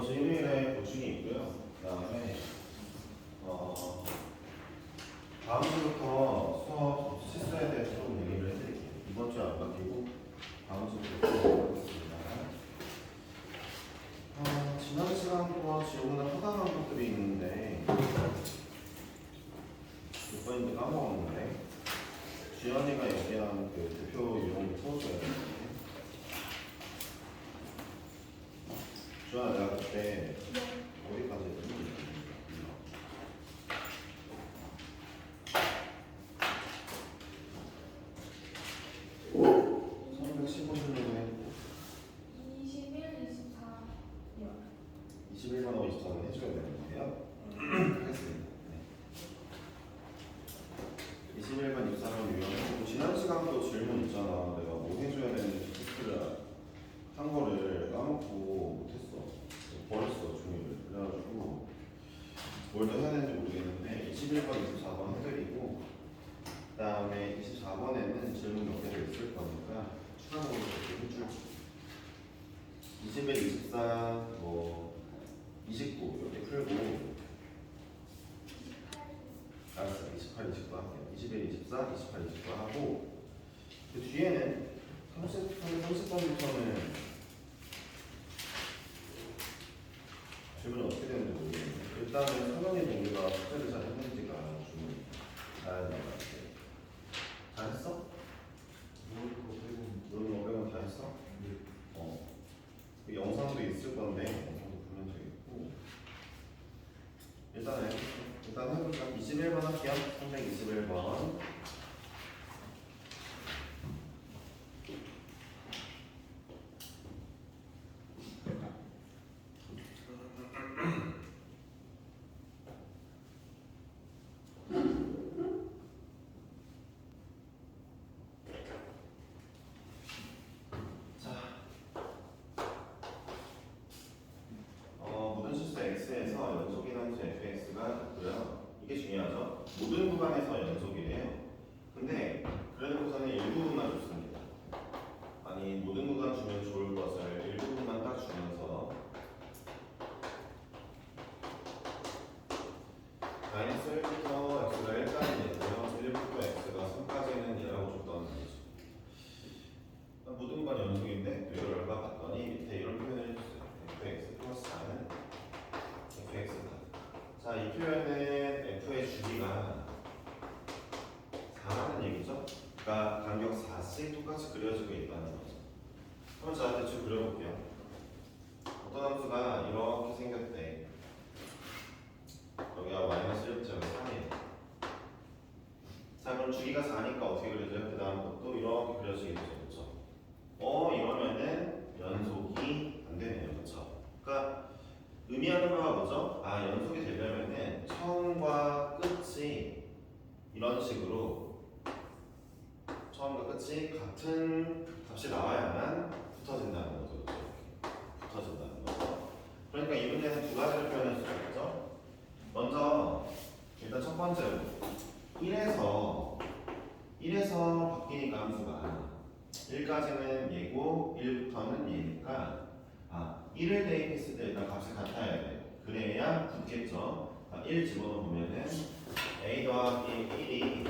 이번 주 일요일에 보충이 있고요. 그 다음에 다음 주부터 수업 실수에 대해서 좀 얘기를 해드릴게요. 이번 주에 안 바뀌고 다음 주부터 하겠습니다. 지난 시간부터 지우는 하다한 것들이 있는데 몇 번인지 까먹었는데 주연이가 얘기한 그 대표 유형을 풀어줘야 되는데 주연아 내가 그때 어디까지 했니? 315줄로 했고 21번하고 24번 해줘야 되는데요. 하겠습니다. 21번, 24번 유형은 지난 시간도 질문 있잖아. 내가 뭐 해줘야 되는지 체크를 한 거를 까먹고 못했어. 버렸어 종이를. 그래가지고 뭘 더 해야 되는지 모르겠는데 21번, 24번 해드리고 그 다음에 24번에는 질문 몇 개가 있을 거니까 추가적으로 이렇게 해줄게. 21, 24, 29 이렇게 풀고 알았어. 28, 29 할게요. 21, 24, 28, 29 하고 그 뒤에는 30번부터는 질문이 어떻게 되는지 모르겠는데 일단은 서경이 동료가 숙제를 잘 했는지가 좀 알아야 될 것 같아요. 다 했어? 너는 500원 다 했어? 그 영상도 있을 건데 영상도 보면 되겠고 일단 해보자. 21번 할게요. 321번 모든 실수 x에서 연속인 함수 fx가 있고요. 이게 중요하죠. 모든 구간에서 연속이래요. 근데 그래놓고서는 일부분만 줬습니다. 아니 모든 구간 주면 좋을 것을 일부분만 딱 주면서 마이너스 1부터 x가 1까지 있고요. 1부터 x가 3까지는 얘라고 줬다는 거죠. 모든 구간 연속인데 또 이걸 얼마 봤더니 밑에 이런 표현을 해줬어요. fx 플러스 4는 fx다. 자, 이 표현은 f의 주기가 4라는 얘기죠. 그러니까 간격 4씩 똑같이 그려지고 있다는 거죠. 그럼 자, 대충 그려볼게요. 어떤 함수가 이렇게 생겼대. 여기가 마이너스 1부터 3이에요. 자, 그럼 주기가 4니까 어떻게 그려져요? 그 다음 것도 이렇게 그려지게 되죠. 그렇죠? 이러면은 연속이 안 되네요. 그렇죠? 그러니까 의미하는 바가 뭐죠? 연속이 되려면은 처음과 끝이 이런 식으로 처음과 끝이 같은 값이 나와야만 붙어진다는 거죠. 그렇죠? 붙어진다는 거죠. 그러니까 이 문제는 두 가지를 표현할 수 있죠. 먼저 일단 첫 번째로 1에서 바뀌니까 함수가 1까지는 얘고 1부터는 얘니까 1을 대입했을 때 일단 값이 같아야 돼요. 그래야 붙겠죠. 1 집어넣으면은 a 더하기 1이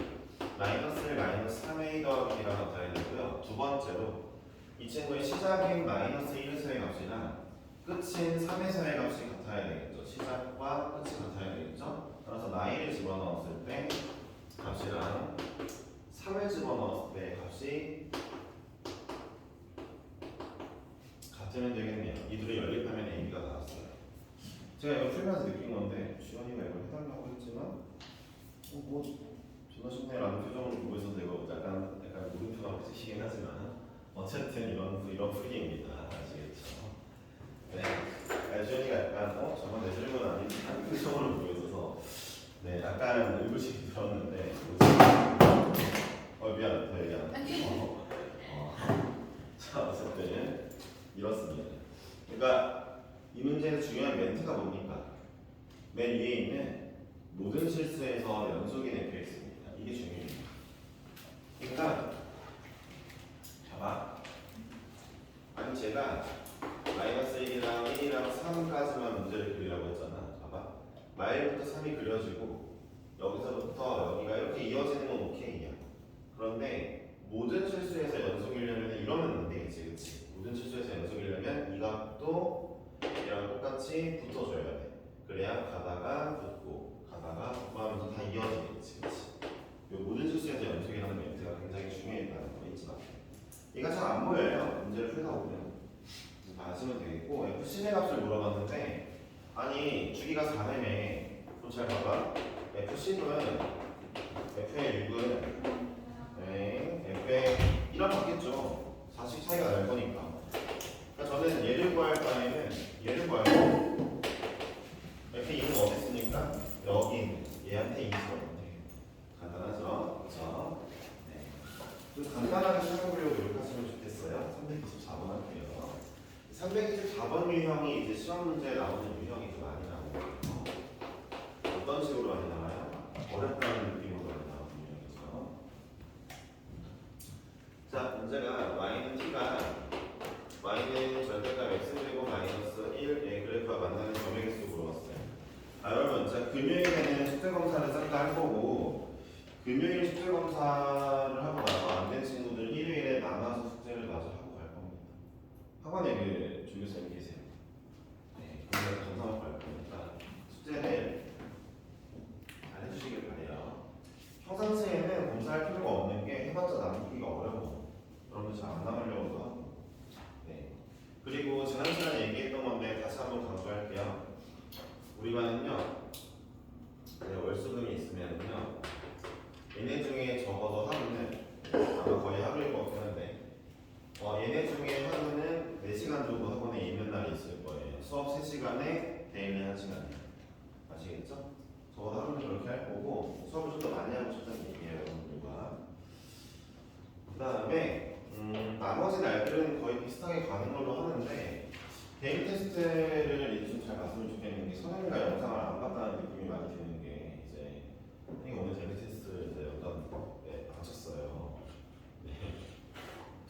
마이너스 1 마이너스 3a 더하기 b랑 같아야 되고요. 두 번째로 이 친구의 시작인 마이너스 1에서의 값이랑 끝인 3에서의 값이 같아야 되겠죠. 시작과 끝이 같아야 되겠죠. 따라서 나이를 집어넣었을 때 값이랑 3을 집어넣었을 때 값이 같으면 되겠네요. 이 둘이 연립하면 AB가 나왔어요. 제가 이거 풀면서 느낀 건데 주연이가 이걸 해달라고 했지만 존나 쉽네라는 표정을 보고 있어서 이거 약간 물음표가 붙이시긴 하지만 어쨌든 이런 풀이입니다. 아시겠죠? 네. 주연이가 약간 저만 내 질문 아닌지 하는 표정으로 보고 있어서 네, 약간 의구심이 들었는데 미안, 더 얘기하네. 자, 어쨌든 이렇습니다. 그러니까 이 문제에서 중요한 멘트가 뭡니까? 맨 위에 있는 모든 실수에서 연속인 fx입니다. 이게 중요합니다. 그러니까 봐봐. 아니 제가 마이너스 1이랑 1이랑 1이랑 3까지만 문제를 그리라고 했잖아. 봐봐. 마일부터 3이 그려지고 여기서부터 여기가 이렇게 이어지는 건 오케이야. 그런데 모든 실수에서 연속이려면 이러면 안 되겠지, 그치? 모든 실수에서 연속이려면 이 값도 얘랑 똑같이 붙어줘야 돼. 그래야 가다가 붙고 가다가 붙고 하면서 다 이어지겠지, 그치? 이 모든 실수에서 연속이라는 멘트가 굉장히 중요하다는 거 잊지 마. 얘가 잘 안 보여요. 문제를 풀다 보면. 아시면 되겠고, FC의 값을 물어봤는데, 아니 주기가 4매매. 그럼 잘 봐봐. FC는 F의 6은 네, F의 1랑 같겠죠. 4씩 차이가 날 거니까. 그러니까 저는 얘를 구할 바에는 얘를 구하고 F의 2는 어디 있으니까 여기 있는 얘한테 2 집어넣으면 돼요. 간단하죠? 그렇죠? 네. 좀 간단하게 찾아보려고 노력하시면 좋겠어요. 324번 할게요. 324번 유형이 이제 시험 문제에 나오는 유형이 좀 많이 나오거든요. 어떤 식으로 많이 나와요? 어렵다는 느낌으로 많이 나오는 유형이죠. 자, 문제가 y는 t가 y는 절대값 x제곱 마이너스 1의 그래프와 만나는 점의 개수 물어봤어요. 아, 여러분, 자, 금요일에는 숙제검사를 싹 다 할 거고 금요일 숙제검사를 하고 나서 안 된 친구들 일요일에 나눠서 숙제를 마저 하고 갈 겁니다. 학원에 그 조교쌤이 계세요. 네, 그분들 전담하고 갈 거니까 숙제를 잘 해주시길 바래요. 평상시에는 검사할 필요가 없는 게 해봤자 남기기가 어려워. 여러분 잘 안 남으려고도 하고. 네. 그리고 지난 시간에 얘기했던 건데 다시 한번 강조할게요. 우리 반은요, 네, 월수금이 있으면요, 얘네 중에 적어도 하루는 아마 거의 하루일 것 같긴 한데. 얘네 중에 하루는 4시간 정도 학원에 있는 날이 있을 거예요. 수업 3시간에 데일리 1시간이요. 아시겠죠? 적어도 하루는 그렇게 할 거고 수업을 좀 더 많이 하고 싶다는 얘기예요, 여러분들과. 그 다음에 나머지 날들은 거의 비슷하게 가는 걸로 하는데 데일리 테스트를 이제 좀 잘 봤으면 좋겠는 게 선생님과 영상을 안 봤다는 느낌이 많이 드는 게 이제 선생님이 오늘 데일리 테스트 이제 영상 마쳤어요.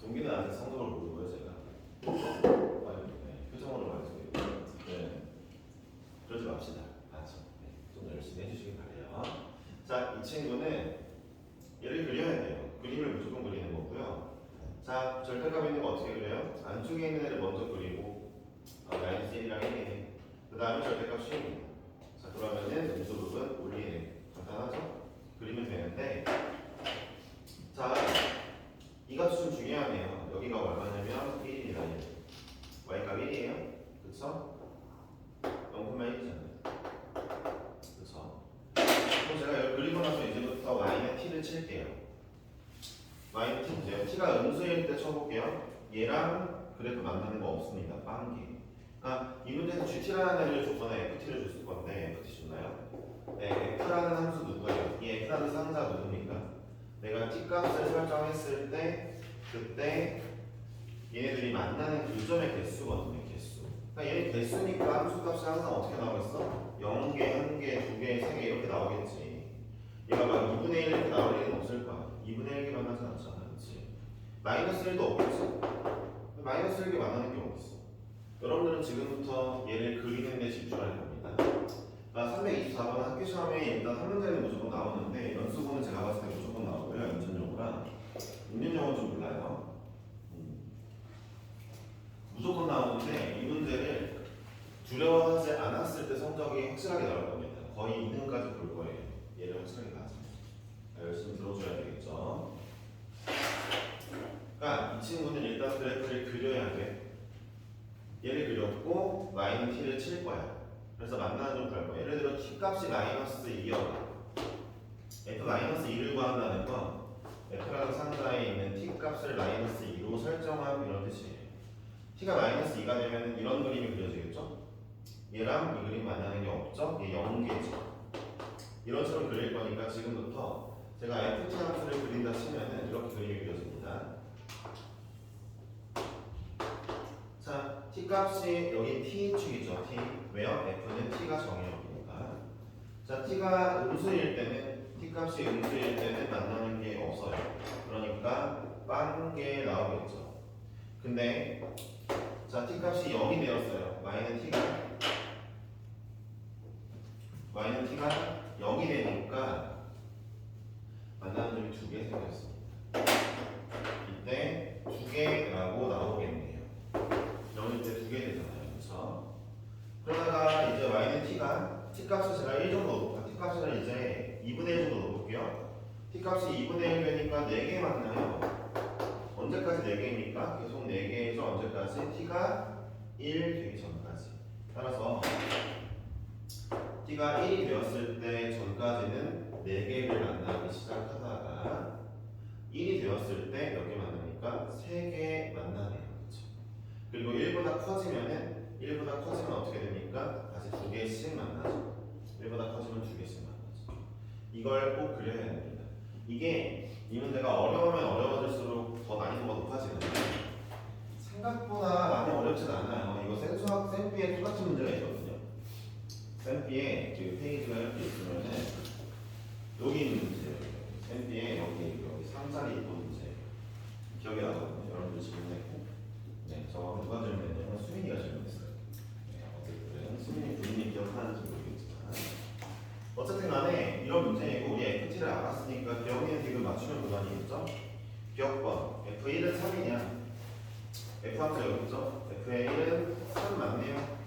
동기는 아직 성적을 모르고요, 제가. 네, 표정으로 말해주세요. 네. 그러지 맙시다. 알았죠? 네, 좀 열심히 해주시기 바래요. 자, 이 친구는 얘를 그려야 돼요. 그림을 무조건 그리는 거고요. 자, 절대값 있는 거 어떻게 그려요? 안쪽에 있는 애를 먼저 그리고 마이너스 1이랑 1이네. 그 다음에 절대값 C입니다. 자, 그러면은 음수 부분 올리네. 간단하죠? 그리면 되는데, 자, 이 값이 좀 중요하네요. 여기가 얼마냐면 1입니다. 1. y값 1이에요. 그쵸? 0,1이잖아요. 그쵸? 그럼 제가 여기 그리고 나서 이제부터 y는 t를 칠게요. y는 t인데요. t가 음수일 때 쳐볼게요. 얘랑 그래도 만나는 거 없습니다. 빵개. 그러니까 이 문제에서 gt라는 애를 줬거나 ft를 줬을 건데 ft 줬나요? 네, f라는 함수 누구예요? 이 f라는 상자 누굽니까? 내가 t값을 설정했을 때 그때 얘네들이 만나는 그 점의 개수거든요. 개수. 그러니까 얘네 개수니까 함수값이 항상 어떻게 나오겠어? 0개, 1개, 2개, 3개 이렇게 나오겠지. 얘가 막 2분의 1 이렇게 나올 일은 없을 거야. 2분의 1개 만나지 않잖아. 그렇지? 마이너스 1도 없겠지? 마이너스 1개 만나는 게 어딨어? 여러분들은 지금부터 얘를 그리는 데 집중할 겁니다. 324번 학교 시험에 일단 한 문제는 무조건 나오는데 연수분은 제가 봤을 때 무조건 나오고요. 연천용어랑 인륜용어는 좀 몰라요. 무조건 나오는데 이 문제를 두려워하지 않았을 때 성적이 확실하게 나올 겁니다. 거의 2등까지 볼 거예요. 얘를 확실하게 가서 열심히 들어줘야 되겠죠. 그러니까 이 친구는 일단 그래프를 그려야 돼. 얘를 그렸고 y는 t를 칠 거야. 그래서 만나는 좀 구할 거야. 예를 들어 t값이 마이너스 2여 f 마이너스 2를 구한다는 건 f라는 상자에 있는 t값을 마이너스 2로 설정한 이런 뜻이에요. t가 마이너스 2가 되면 이런 그림이 그려지겠죠? 얘랑 이 그림 만나는 게 없죠? 얘 0개죠. 이런 식으로 그릴 거니까 지금부터 제가 ft 함수를 그린다 치면은 이렇게 그림이 그려집니다. 자, t값이 여기 t축이죠. t. 왜요? f는 t가 정의역이니까. 자, t가 음수일 때는 t값이 음수일 때는 만나는 게 없어요. 그러니까 빵개 나오겠죠. 근데 자, t 값이 0이 되었어요. y는 t가 0이 되니까 만나는 점이 2개 생겼습니다. 이때 2개라고 나오겠네요. 0일 때 2개 되잖아요. 그렇죠? 그러다가 이제 y는 t가 t 값을 제가 1 정도 놓을까? t 값을 이제 2분의 1 정도 놓을게요. t 값이 2분의 1 되니까 4개 맞나요? 언제까지 4개입니까? 계속 4개에서 언제까지? t가 1 되기 전까지. 따라서 t가 1이 되었을 때 전까지는 4개를 만나기 시작하다가 1이 되었을 때 몇 개 만납니까? 3개 만나네요. 그렇죠? 그리고 1보다 커지면 어떻게 됩니까? 다시 2개씩 만나죠. 1보다 커지면 2개씩 만나죠. 이걸 꼭 그려야 됩니다. 이게 이 문제가 어려우면 어려워질수록 더 난이도가 높아지는데 생각보다 많이 어렵진 않아요. 이거 쌤피에 똑같은 문제가 있거든요. 쌤피에 그 페이지가 이렇게 있으면은 여기 있는 문제예요. 쌤피에 여기 3자리 문제 기억이 나거든요. 여러분들 질문했고, 네, 저거 누가 질문했냐면 수민이가 질문했어요. 네, 어쨌든 수민이 본인이 기억하는지 모르겠지만 어쨌든 간에 이런 문제이고 우리 FT를 알았으니까 기억에는 지금 맞추면 그만이겠죠? 기억번 F1은 3이냐? F 함수 여기 있죠? F의 1은 3 맞네요.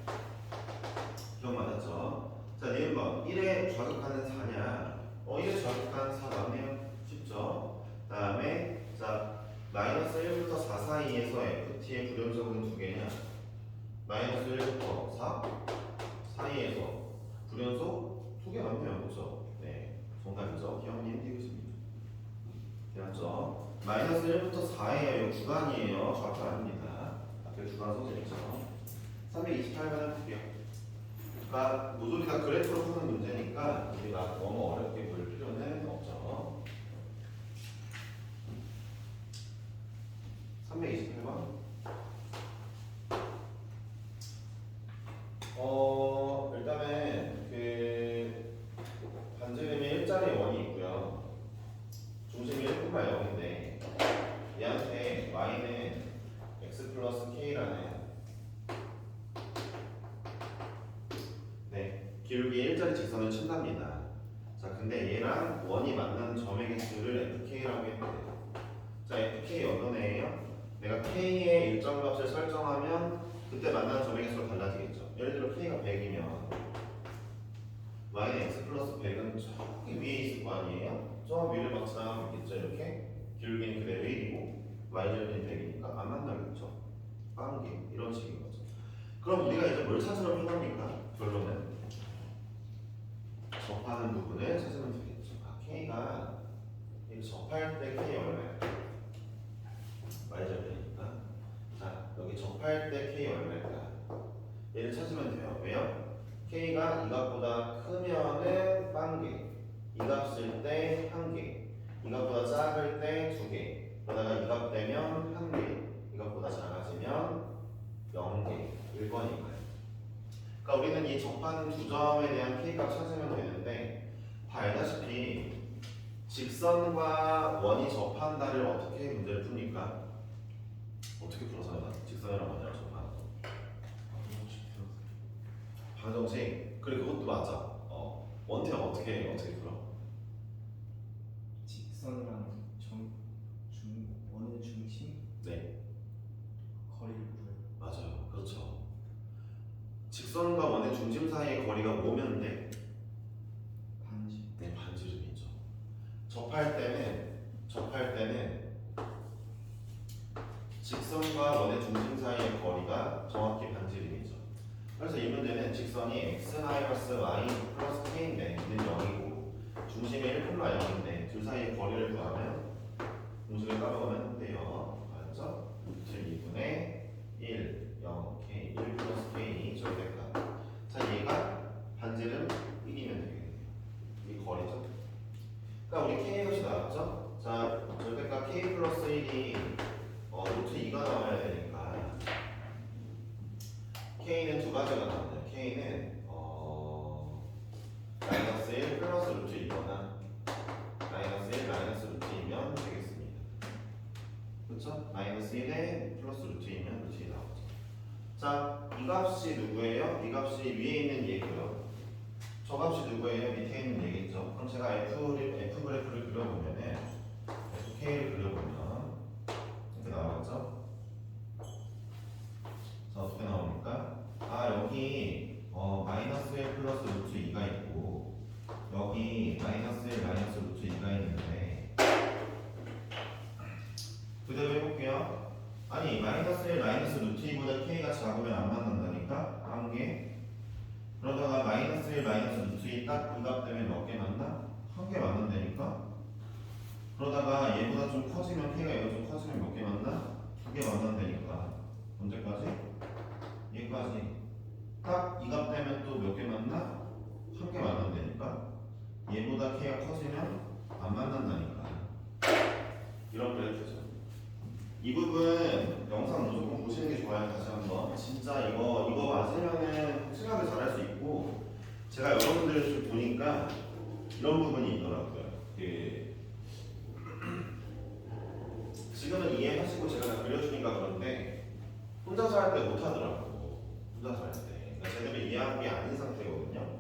기억 맞았죠? 자, 니은번 1에 좌극하는 4냐? 1에 좌극하는 4 맞네요. 쉽죠? 그 다음에 자 마이너스 1부터 4 사이에서 FT의 불연속은 2개냐? 마이너스 1부터 4 사이에서 불연속 2개 맞네요. 그렇죠? 네, 정답이죠. 기억님 띄우십니다. 되었죠? 마이너스 1부터 4예요. 이거 주간이에요. 좌표 아닙니다. 앞에 주간 소재있죠. 328번을 볼게요. 그러니까 모조리가 그래프로 푸는 문제니까 우리가 너무 어렵게 볼 필요는 없죠. 328번. 일단은 그 반지름이 일자리 원이 있고요. 중심이 1,0인데 얘한테 y는 x 플러스 k라는 기울기 일자리 직선을 친답니다. 자, 근데 얘랑 원이 만나는 점의 개수를 fk라고 했대요. 자, fk 어떤 애예요? 내가 k의 일정 값을 설정하면 그때 만나는 점의 개수가 달라지겠죠. 예를 들어 k가 100이면 y는 x 플러스 100은 저기 위에 있을 거 아니에요? 저 위를 막 지나가면 있겠죠. 이렇게 기울기는 그대로 1이고 y절편이 100이니까 안 만나겠죠. 빠르게 이런 식인 거죠. 그럼 우리가 이제 뭘 찾으면 편합니까? 결론은 접하는 부분을 찾으면 되겠죠. k가 접할 때 k 얼마예요? y절편이니까. 자, 여기 접할 때 k 얼마일까? 얘를 찾으면 돼요. 왜요? k가 이 값보다 크면은 빵개, 이 값일 때 1개, 이 값보다 작을 때 2개, 그러다가 이 값 되면 1개, 이 값보다 작아지면 0개, 1번이니까요. 그러니까 우리는 이 접하는 두 점에 대한 k값 찾으면 되는데 다 알다시피 직선과 원이 접한다를 어떻게 문제를 풉니까? 어떻게 풀어서요? 직선이랑 원이랑 접하는 거. 방정식. 그래, 그것도 맞아. 원태형 어떻게 풀어? 직선이랑 원의 중심? 네, 거리를 구해요. 맞아요. 그렇죠. 직선과 원의 중심 사이의 거리가 뭐면 돼? 반지. 네, 반지름이죠. 접할 때는 직선과 원의 중심 사이의 거리가 정확히 반지름이죠. 그래서 이 문제는 직선이 x 마이너스 y 플러스 k인데 얘는 0이고 중심이 1, 0인데 둘 사이의 거리를 구하면 공식을 까먹으면 돼요. 맞죠? 루트 2분의 1, 0, k, 1 플러스 k 절대값. 자, 얘가 반지름 1이면 되겠네요. 이 거리죠. 그러니까 우리 k의 것이 나왔죠? 자, 절대값 k 플러스 1이 루트 2가 나와야 되니까 k는 두 가지가 나오네요. k는 마이너스 1 플러스 루트 2거나 마이너스 1 마이너스 루트 2면 되겠습니다. 그렇죠? 마이너스 1에 플러스 루트 2면 루트 2 나오죠. 자, 이 값이 누구예요? 이 값이 위에 있는 얘고요. 저 값이 누구예요? 밑에 있는 얘겠죠. 그럼 제가 F 그래프를 그려보면은 FK를 그려보면 이렇게 나오겠죠? 자, 어떻게 나옵니까? 아, 여기 마이너스 1 플러스 루트 2가 있고 여기 마이너스 1 마이너스 루트 2가 있는데 그대로 해볼게요. 아니 마이너스 1 마이너스 루트 2보다 K가 작으면 안 만난다니까? 한 개. 그러다가 마이너스 1 마이너스 루트 2 딱 이 값 때문에 몇 개 만나? 한 개 만난다니까? 그러다가 얘보다 좀 커지면 K가 얘보다 좀 커지면 몇 개 만나? 두 개 만난다니까. 언제까지? 얘까지. 딱 이 값 되면 또 몇 개 만나? 한 개 만난다니까? 얘보다 K가 커지면 안 만난다니까. 이런 그래프죠. 이 부분 영상 무조건 보시는 게 좋아요. 다시 한번. 진짜 이거 맞으면은 확실하게 잘할 수 있고 제가 여러분들 좀 보니까 이런 부분이 있더라고요. 지금은 이해하시고 제가 다 그려주니까 그런데 혼자서 할 때 못하더라고. 혼자서 할 때. 그러니까 제대로 이해한 게 아닌 상태거든요.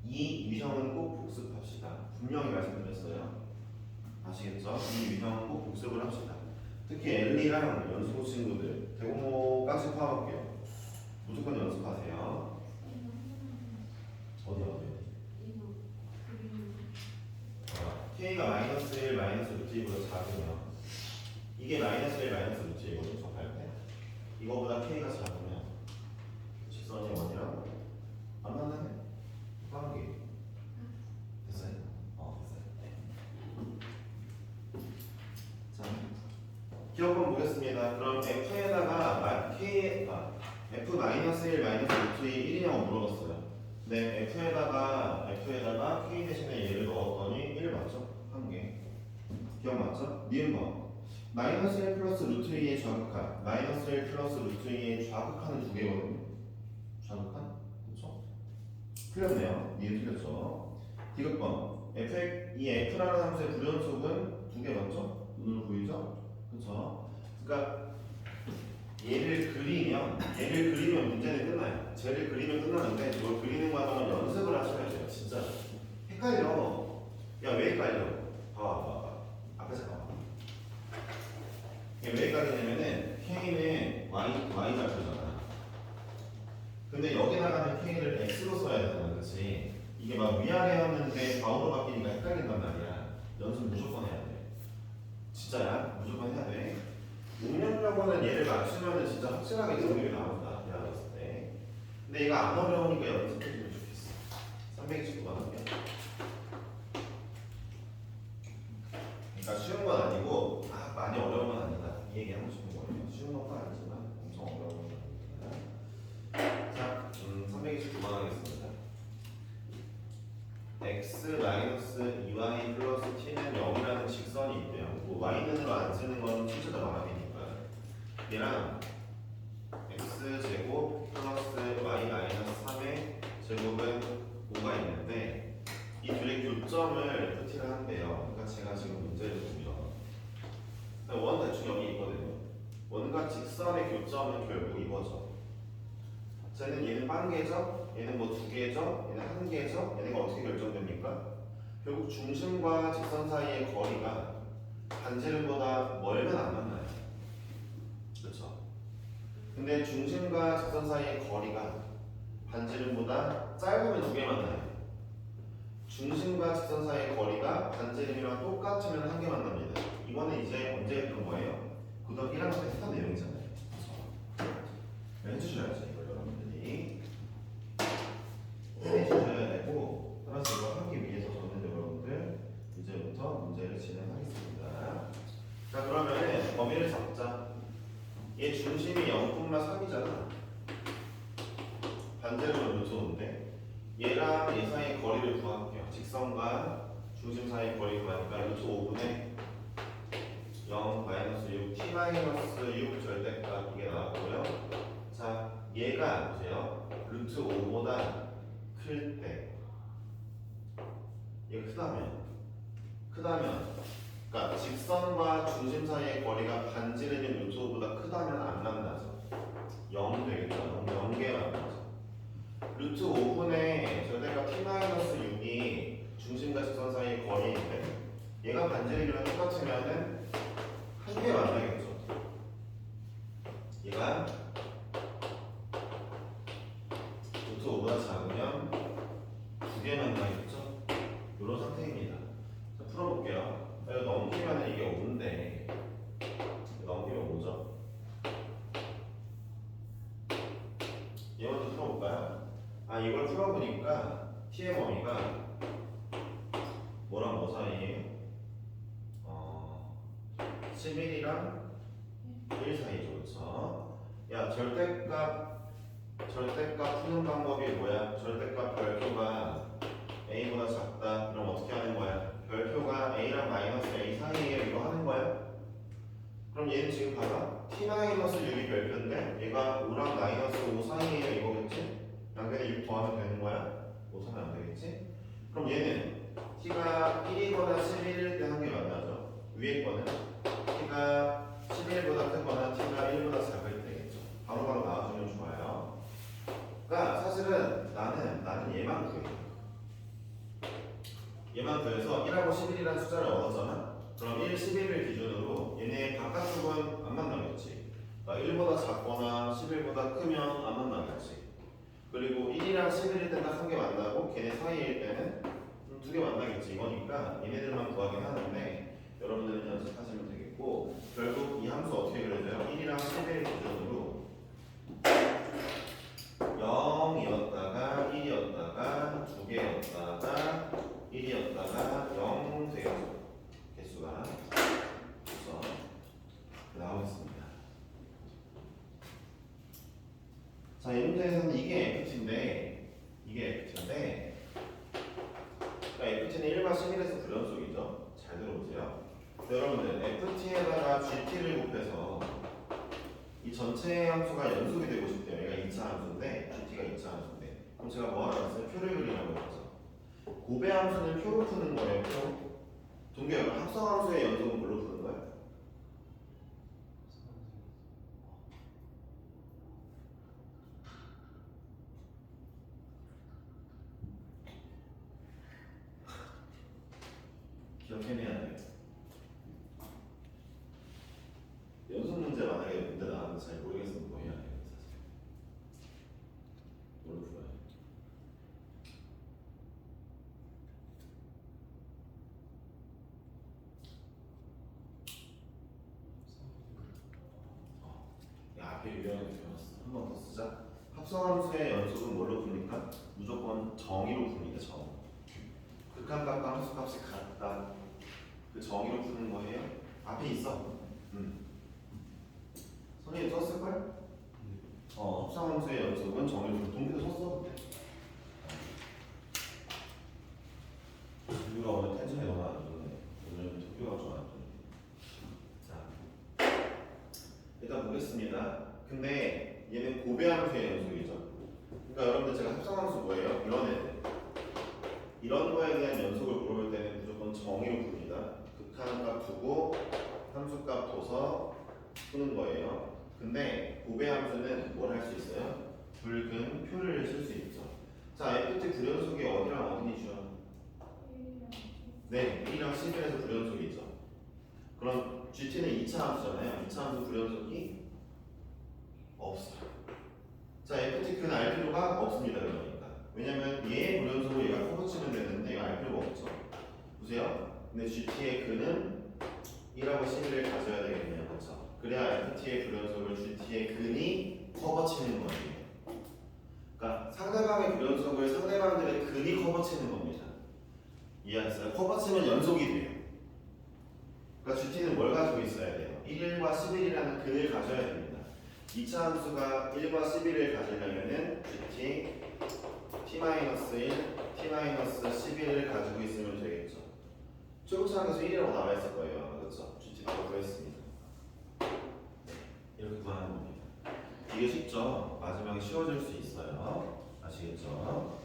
이 유형은 꼭 복습합시다. 분명히 말씀드렸어요. 아시겠죠? 이 유형은 꼭 복습을 합시다. 특히 엘리랑 연수고 친구들, 대공모까지 포함할게요. 무조건 연습하세요. 어디? K가 마이너스 1 마이너스 루트 2보다 작으면 이게 마이너스 1 마이너스 루트 2거든요. 접할 때 이거보다 K가 작으면 직선의 원이랑 안 만나네? 한 개. 됐어요? 됐어요. 네. 자, 기억 한번 보겠습니다. 그럼 F에다가 F 마이너스 1 마이너스 루트 2 1이냐고 물어봤어요. 네, F에다가 K 대신에 얘를 넣었더니 1 맞죠? 한 개. 기억 맞죠? 니은번 마이너스 1 플러스 루트 2의 좌극한 마이너스 1 플러스 루트 2의 좌극한은 두 개거든요. 좌극한? 그렇죠? 틀렸네요. 니은 틀렸죠? 디귿번 이 F라는 함수의 불연속은 두 개 맞죠? 눈으로 보이죠? 그렇죠? 그러니까 얘를 그리면 문제는 끝나요. 쟤를 그리면 끝나는데 이걸 그리는 과정은 연습을 하셔야 돼요. 진짜 헷갈려. 야, 왜 헷갈려? 봐봐. 앞에 잠깐만. 왜 헷갈리냐면은 K는 Y 좌표잖아. 근데 여기다가는 K를 X로 써야 되잖아. 그렇지? 이게 막 위아래였는데 좌우로 바뀌니까 헷갈린단 말이야. 연습 무조건 해야 돼. 진짜야. 무조건 해야 돼. 6년여고는 얘를 맞추면은 진짜 확실하게 정답이 나온다. 내가 봤을 때. 근데 얘가 안 어려우니까 연습해주면 좋겠어. 329만 원이야. 그러니까 쉬운 건 아니고 많이 어려운 건 아니다. 이 얘기 하고 싶은 거예요. 쉬운 것도 아니지만 엄청 어려운 건 아니다. 자, 329만 원 하겠습니다. x-2y 플러스 t는 0이라는 직선이 있대요. 뭐 y는으로 안 쓰는 건 출제자 마음이니까. 얘랑 x제곱 플러스 y 마이너스 3의 제곱은 5가 있는데 이 둘의 교점을 FT를 한대요. 그러니까 제가 지금 문제를 보면 원 대충 여기 있거든요. 원과 직선의 교점은 결국 이거죠. 얘는 한 개죠? 얘는 뭐 두 개죠? 얘는 한 개죠? 얘네가 어떻게 결정됩니까? 결국 중심과 직선 사이의 거리가 반지름보다 멀면 안 만나요. 그렇죠? 근데 중심과 직선 사이의 거리가 반지름보다 짧으면 두 개 만나요. 중심과 직선 사이의 거리가 반지름이랑 똑같으면 한 개 만납니다. 이거는 이제 언제 했던 거예요? 고등학교 1학년 때 했던 내용이잖아요. 그렇죠? 해주셔야죠. 이걸 여러분들이 해주셔야 되고 따라서 이걸 하기 위해서 저는 여러분들 이제부터 문제를 진행하겠습니다. 자, 그러면 범위를 잡자. 얘 중심이 0,3이잖아. 반대로 루트 5인데 얘랑 얘 사이의 거리를 구할게요. 직선과 중심 사이의 거리 구하니까 루트 5분의 0 마이너스 6 t 마이너스 6 절대값 이게 나왔고요. 자, 얘가 보세요. 루트 5보다 클 때 얘가 크다면 그러니까 직선과 중심 사이의 거리가 반지름인 루트 5보다 크다면 안 만나죠. 0 되겠죠. 0개라는 거죠. 루트 5분의 절대값 t-6이 중심과 직선 사이의 거리인데 얘가 반지름이랑 똑같으면은 한 개 만나겠죠. 얘가 루트 5보다 작으면 두 개 만나겠죠. 이런 상태입니다. 자, 풀어볼게요. 이거 넘기면 이게 5인데 넘기면 5죠. 얘 먼저 풀어볼까요? 아, 이걸 풀어보니까 t의 범위가 뭐랑 뭐 사이에요? 11이랑 1 사이죠. 그렇죠? 야, 절대값 푸는 방법이 뭐야? 절대값 별표가 a보다 작다. 그럼 어떻게 하는 거야? 별표가 a랑 마이너스 a 사이에 이거 하는 거야? 그럼 얘는 지금 봐봐. t-6이 별표인데 얘가 5랑 마이너스 5 사이에 이거겠지? 양변에 6 더하면 되는 거야? 5 사면 안 되겠지? 그럼 얘는 t가 1이거나 11일 때 한 개 만나죠. 위에 거는 t가 11보다 크거나 t가 1보다 작을 때겠죠. 바로바로 나와주면 좋아요. 그러니까 사실은 나는 얘만 구해. 얘만 구해서 1하고 11이라는 숫자를 얻었잖아. 그럼 1, 11을 기준으로 얘네 바깥쪽은 안 만나겠지. 그러니까 1보다 작거나 11보다 크면 안 만나겠지. 그리고 1이랑 11일 때는 딱 한 개 만나고 걔네 사이일 때는 두 개 만나겠지. 이거니까 얘네들만 구하긴 하는데 여러분들은 연습하시면 되겠고 결국 이 함수 어떻게 그려져요? 1이랑 11일 기준으로 0이었다가 1이었다가 2개였다가 1이었다가 0 되겠죠. 개수가 그래서 나오겠습니다. 자, 이 문제에서는 이게 FT인데 그러니까 FT는 1과 11에서 불연속이죠. 잘 들어보세요. 여러분들 FT에다가 GT를 곱해서 이 전체 함수가 연속이 되고 싶대요. 얘가 2차 함수인데 GT가 2차 함수인데 그럼 제가 뭐 하라고 했어요? 표를 그리라고 했죠. 고배 함수는 표로 푸는 거예요. 표. 동규 합성 함수의 연속은 뭘로 푸는 거야? 기억해내야 돼요. 연속 문제 만약에 문제 나왔는데 잘 모르겠으면 뭐 해야 돼요? 사실 뭘로 풀어야 돼? 야, 앞에 유형이 배웠어. 한 번 더 쓰자. 합성함수의 연속은 뭘로 풉니까? 무조건 정의로 풉니다. 정. 극한값과 함수값이 같다. 그 정의로 푸는 거예요. 앞에 있어. 선생님 썼을걸? 합성함수의 연속은 정의로 푸는. 동기도 썼어. 동규가 오늘 텐션이 너무 안 좋네. 오늘 동규가 좀 안 좋네. 자, 일단 보겠습니다. 근데 얘는 고배함수의 연속이죠. 그러니까 여러분들 제가 합성함수 뭐예요? 이런 거에 대한 연속을 물어볼 때는 무조건 정의로 풉니다. 극한값 두고 함수값 둬서 푸는 거예요. 근데 고배함수는 뭘 할 수 있어요? 붉은 표를 쓸 수 있죠. 자, FT 불연속이 어디랑 어디니죠? 네, 1이랑 11에서 불연속이죠. 그럼 GT는 2차 함수잖아요. 2차 함수 불연속이 없어요. 자, FT 그는 알 필요가 없습니다. 그러니까. 왜냐면 얘의 불연속을 얘가 커버치면 되는데 이거 알 필요가 없죠. 보세요. 근데 GT의 근은 1하고 11을 가져야 되겠네요. 그렇죠? 그래야 FT의 불연속을 GT의 근이 커버치는 거예요. 그러니까 상대방의 불연속을 상대방들의 근이 커버치는 겁니다. 이해하셨어요? 커버치면 연속이 돼요. 그러니까 GT는 뭘 가지고 있어야 돼요? 1과 11이라는 근을 가져야 됩니다. 2차 함수가 1과 11을 가지려면은 GT t-1, t-11을 가지고 있으면 되겠죠. 초록창에서 1이라고 나와 있을 거예요. 그렇죠? GT 바로 구했습니다. 이렇게 구하는 겁니다. 이게 쉽죠? 마지막에 쉬워질 수 있어요. 아시겠죠?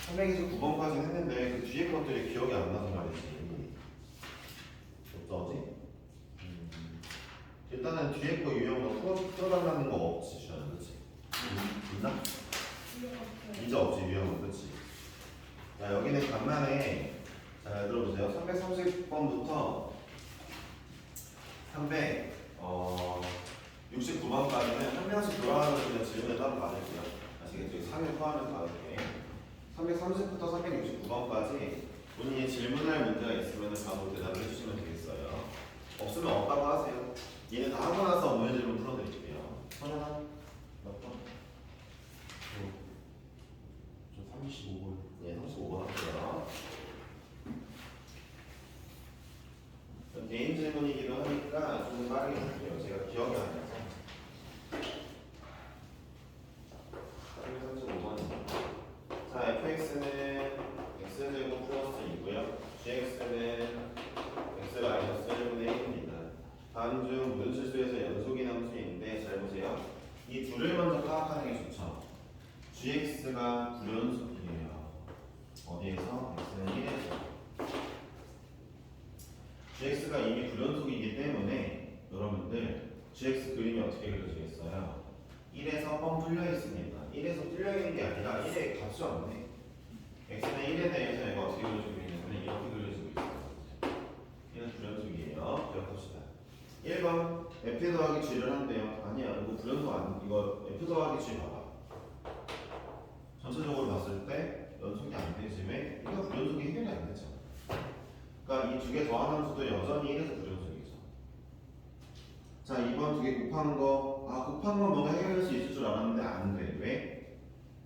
선생님이 9번까지 했는데 그 뒤에 것들이 기억이 안 나서 말이지. 어쩌지? 일단은 뒤에 거 유형 너 풀어달라는 거 없지, 주연, 그렇지? 있나? 이제 없지, 유형은, 그렇지? 자, 여기는 간만에 자 들어보세요. 330번부터 369번까지는 한 명씩 돌아가면서 그냥 질문을 따로 받을게요. 아시겠죠? 3일 포함해서 받을게. 330부터 369번까지 본인이 질문할 문제가 있으면 바로 대답을 해주시면 되겠어요. 없으면 없다고 하세요. 얘는 다 하고 나서 오늘 질문 풀어드릴게요. 선현아, 몇 번? 저 35번. 네, 35번 할게요. 개인 질문이기도 하니까 좀 빠르게 할게요. 제가 기억이 안 나서. 335번입니다. 자, fx는 x제곱 플러스 2고요. gx는 x 마이너스 1분의 1입니다. 다음 중 무슨 실수에서 연속인 함수인데 잘 보세요. 이 둘을 먼저 파악하는 게 좋죠. gx가 불연속이에요. 어디에서? x는 1에서. gx가 이미 불연속이기 때문에 여러분들 gx 그림이 어떻게 그려지겠어요? 1에서 뻥 뚫려 있습니다. 1에서 뚫려 있는 게 아니라 1에 값이 없네. x는 1에 대해서 얘가 어떻게 그려지고 있냐면 이렇게 그려지고 있어요. 얘는 불연속이에요. 기억합시다. 1번 f 더하기 g를 한대요. 아니야, 이거 불연속 아니, 이거 f 더하기 g 봐봐. 전체적으로 봤을 때 연속이 안 되지. 왜? 이거 불연속이 해결이 안 되죠. 그러니까 이 두 개 더한 함수도 여전히 1에서 불연속이죠. 자, 2번 두 개 곱하는 거, 곱한 건 뭔가 해결할 수 있을 줄 알았는데 안 돼. 왜?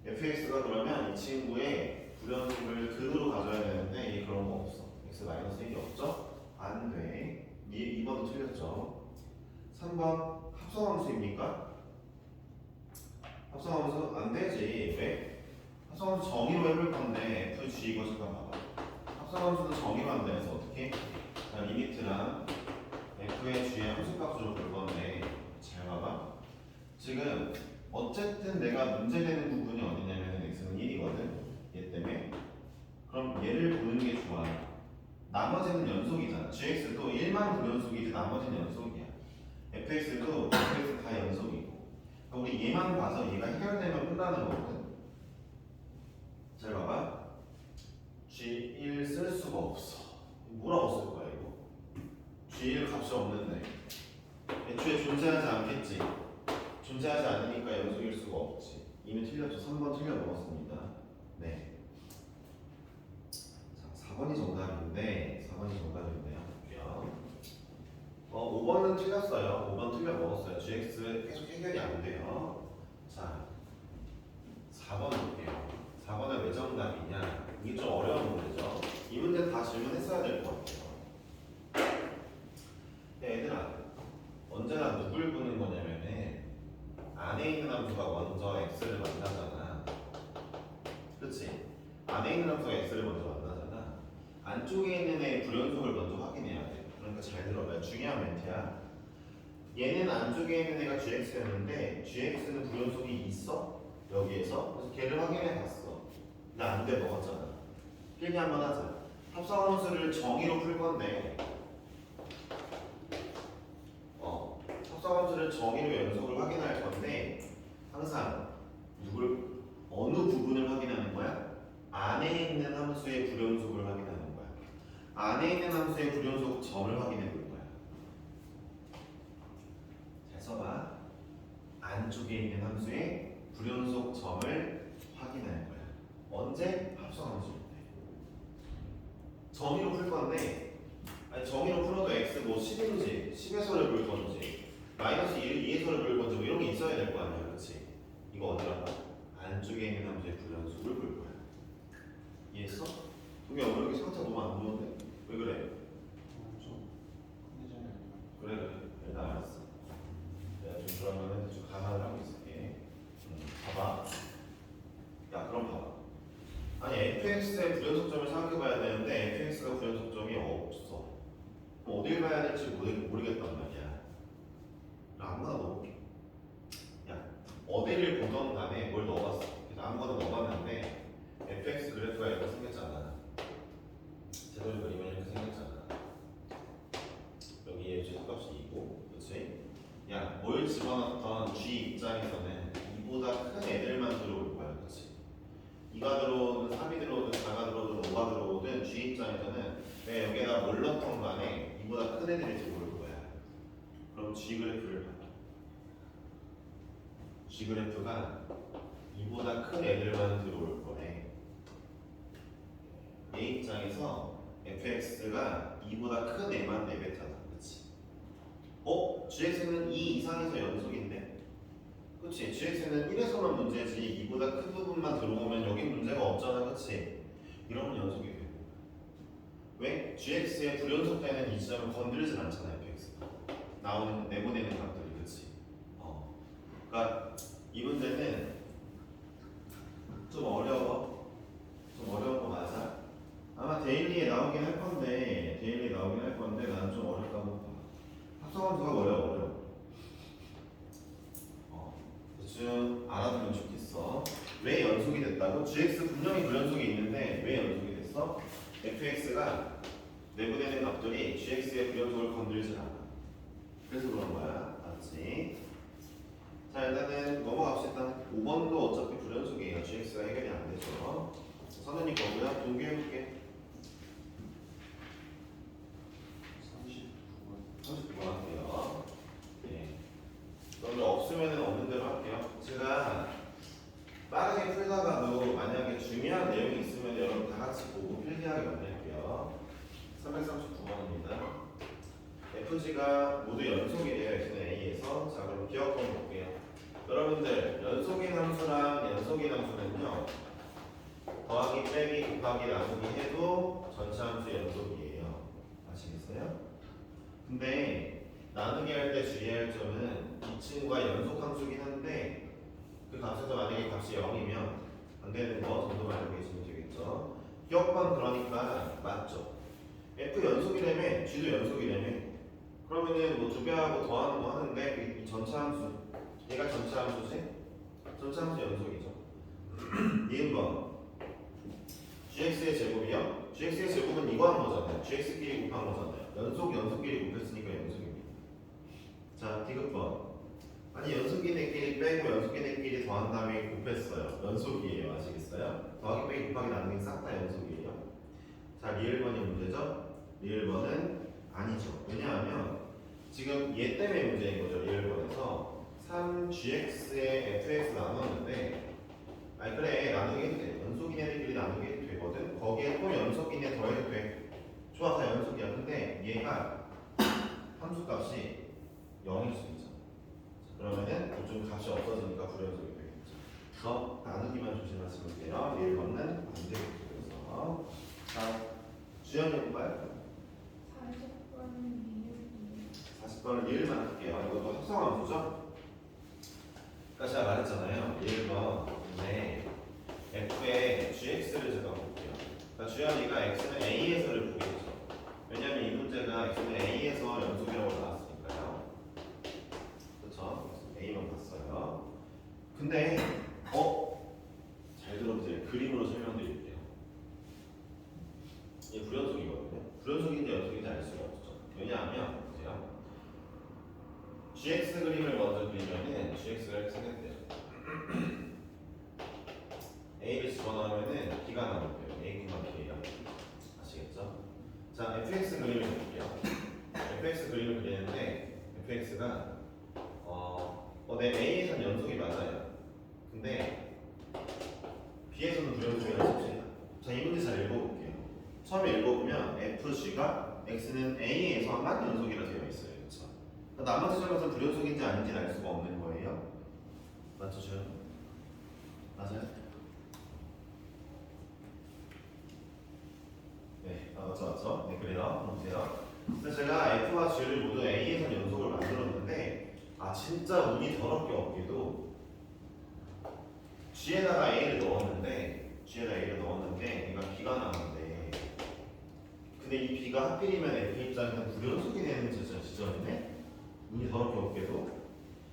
fx가 그러면 이 친구의 불연속을 근으로 가져야 되는데 얘 그런 거 없어. x 마이너스 1이 없죠? 안 돼. 2번도 틀렸죠. 3번 합성함수입니까? 합성함수 안 되지. 왜? 합성함수 정의로 해볼 건데 fg 이거 잠깐 봐봐. 합성함수는 정의로 한다해서 어떻게? 자, 리미트랑 f의 g의 함수값으로 볼 건데 잘 봐봐. 지금 어쨌든 내가 문제되는 부분이 어디냐면 x는 1이거든. 얘 때문에. 그럼 얘를 보는 게 좋아요. 나머지는 연속이잖아. gx도 1만 불연속이지 나머지는 연속이야. fx도 fx 다 연속이고. 그러니까 우리 얘만 봐서 얘가 해결되면 끝나는 거거든. 잘 봐봐. G1 쓸 수가 없어. 뭐라고 쓸 거야 이거? G1 값이 없는데 애초에 존재하지 않겠지. 존재하지 않으니까 연속일 수가 없지. 이미 틀렸죠. 3번 틀려 먹었습니다. 네. 자, 4번이 정답인데 4번이 정답인데요. 볼게요. 5번은 틀렸어요. 5번 틀려 먹었어요. GX 계속 해결이 안 돼요. 자, 4번 볼게요. 4번은 왜 정답이냐? 이게 좀 어려운 문제죠. 이 문제는 다 질문했어야 될 것 같아요. 얘들아, 언제나 누굴 보는 거냐면은 안에 있는 함수가 먼저 x를 만나잖아. 그렇지? 안에 있는 함수가 x를 먼저 만나잖아. 안쪽에 있는 애 불연속을 먼저 확인해야 돼. 그러니까 잘 들어봐요. 중요한 멘트야. 얘는 안쪽에 있는 애가 gx였는데 gx는 불연속이 있어? 여기에서? 그래서 걔를 확인해 봤어. 근데 안 돼 먹었잖아. 필기 한번 하자. 합성함수를 정의로 풀 건데 합성함수를 정의로 연속을 확인할 건데 항상 어느 부분을 확인하는 거야? 안에 있는 함수의 불연속을 확인하는 거야. 안에 있는 함수의 불연속 점을 확인해 볼 거야. 잘 써봐. 안쪽에 있는 함수의 불연속 점을 확인할 거야. 언제? 합성함수일 때. 정의로 풀 건데 정의로 풀어도 x 뭐 10인지 10에서를 볼 건지 마이너스 2에서를 볼 건지 뭐 이런 게 있어야 될 거 아니야. 그렇지? 이거 어디라고? 안쪽에 있는 함수의 불연속을 볼 거야. 이해했어? 동이야 왜 이렇게 상태 너무 안 좋은데? 왜 그래? 좀 컨디션이 아니라. 그래 일단 알았어. 내가 좀 그러면은 좀 감안을 하고 있을게. 봐봐. 야 그럼 봐봐. 아니 fx의 불연속점을 생각해봐야 되는데 fx가 불연속점이 없어. 그럼 어딜 봐야 될지 모르겠단 말이야. 아무거나 넣어볼게. 야 어디를 보던 간에 뭘 넣어봤어. 그래서 아무거나 넣어봤는데 fx 그래프가 이렇게 생겼잖아. 제도를 그리면 이렇게 생겼잖아. 여기에 최소값이 2고 그렇지? 뭐를 집어넣던 G 입장에서는 이보다 큰 애들만 들어올 거야, 그렇지? 2가 들어오든 3이 들어오든 4가 들어오든 5가 들어오든 G 입장에서는 왜 여기에다 뭘 넣던 간에 이보다 큰 애들이 들어올 거야. 그럼 G 그래프를 봐봐. G 그래프가 이보다 큰 애들만 들어올 거래. 얘 입장에서 fx가 2보다 큰 애만 내뱉잖아, 그렇지? gx는 2 이상에서 연속인데, 그렇지? gx는 1에서만 문제지 2보다 큰 부분만 들어오면 여기 문제가 없잖아, 그렇지? 이러면 연속이 되고. 왜? gx의 불연속되는 이 지점을 건드리진 않잖아, fx가. 나오는 내보내는 값들이, 그렇지? 그러니까 이 문제는 좀 어려워. 좀 어려운 거 맞아? 아마 데일리에 나오긴 할 건데, 나는 좀 어렵다고 봐. 합성함수가 어려워. 대충 알아두면 좋겠어. 왜 연속이 됐다고? gx 분명히 불연속이 있는데 왜 연속이 됐어? fx가 내보내는 값들이 gx의 불연속을 건드리지 않아. 그래서 그런 거야. 맞지? 자, 일단은 넘어갑시다. 5번도 어차피 불연속이에요. gx가 해결이 안 되죠. 선생님 거고요. 동기해볼게. 39번 할게요. 네. 그런데 없으면 없는 대로 할게요. 제가 빠르게 풀다가도 만약에 중요한 내용이 있으면 여러분 다 같이 보고 필기하게 만들게요. 339번입니다. FG가 모두 연속이래요. x는 A에서. 자, 그럼 기억번 볼게요. 여러분들, 연속인 함수랑 연속인 함수는요, 더하기, 빼기, 곱하기, 나누기 해도 전체 함수 연속이에요. 아시겠어요? 근데 나누기 할 때 주의할 점은 이 친구가 연속 함수긴 한데 그 값에서 만약에 값이 0이면 안 되는 거 정도만 알고 계시면 되겠죠. 기억번 그러니까 맞죠? F 연속이라며 G도 연속이라며 그러면은 뭐 두 배하고 더하는 거 하는데 이 전체 함수 얘가 전체 함수지? 전체 함수 연속이죠. 니은 번 gx의 제곱이요? gx의 제곱은 이거 한 거잖아요. gx끼리 곱한 거잖아요. 연속끼리 곱했으니까 연속입니다. 자, 디귿번. 아니 연속인애끼리 빼고 연속인애끼리 더한 다음에 곱했어요. 연속이에요. 아시겠어요? 더하기 빼기 곱하기 나누기 싹 다 연속이에요. 자, 리을번이 문제죠? 리을번은 아니죠. 왜냐하면 지금 얘 때문에 문제인 거죠. 리을번에서 3gx에 fx 나눴는데 아니 그래 나누기 해도 돼. 연속인 애들끼리 나누기 해도 되거든. 거기에 또 연속인 애 더해도 돼. 좋아, 다 연속이야. 근데 얘가 함수값이 0일 수 있죠. 그러면은 좀 값이 없어지니까 불연속이 되겠죠. 그래서 나누기만 조심하시면 돼요. 1번은 안 되겠죠. 자, 주연 해볼까요? 40번은 1만 할게요. 이것도 합성함수죠? 그러니까 제가 말했잖아요. 1번 네. f의 gx를 제가 볼게요. 그러니까 주연이가 x는 a에서를 보겠죠. 왜냐면 이 문제가 x는 a에서 연속이라고 나왔으니까요. 그렇죠? a만 봤어요. 근데 잘 들어보세요. 그림으로 설명드릴게요. 이게 불연속이거든요. 불연속인지 연속인지 알 수가 없죠. 왜냐하면 보세요. gx 그림을 먼저 그리면은 gx가 이렇게 생겼대요. a를 집어넣으면은 b가 나올게요. a, b예요. 아시겠죠? 자, fx 그림을 볼게요. fx 그림을 그리는데 fx가 내 a에서는 연속이 맞아요. 근데 b에서는 불연속이 연속이에요. 자, 이 문제 잘 읽어볼게요. 처음에 읽어보면 fg가 x는 a에서만 연속이라 되어 있어요. 그렇죠? 나머지 점에서 불연속인지 아닌지는 알 수가 없는 거예요. 맞죠, 주연? 맞아요? 네, 맞죠? 네, 그래요. 보세요. 그래서 제가 f와 g를 모두 a에서 연속을 만들었는데 진짜 운이 더럽게 없게도 g에다가 a를 넣었는데 얘가 b가 나오는데 근데 이 b가 하필이면 f 입장에서는 불연속이 되는 지점이네? 운이 더럽게 없게도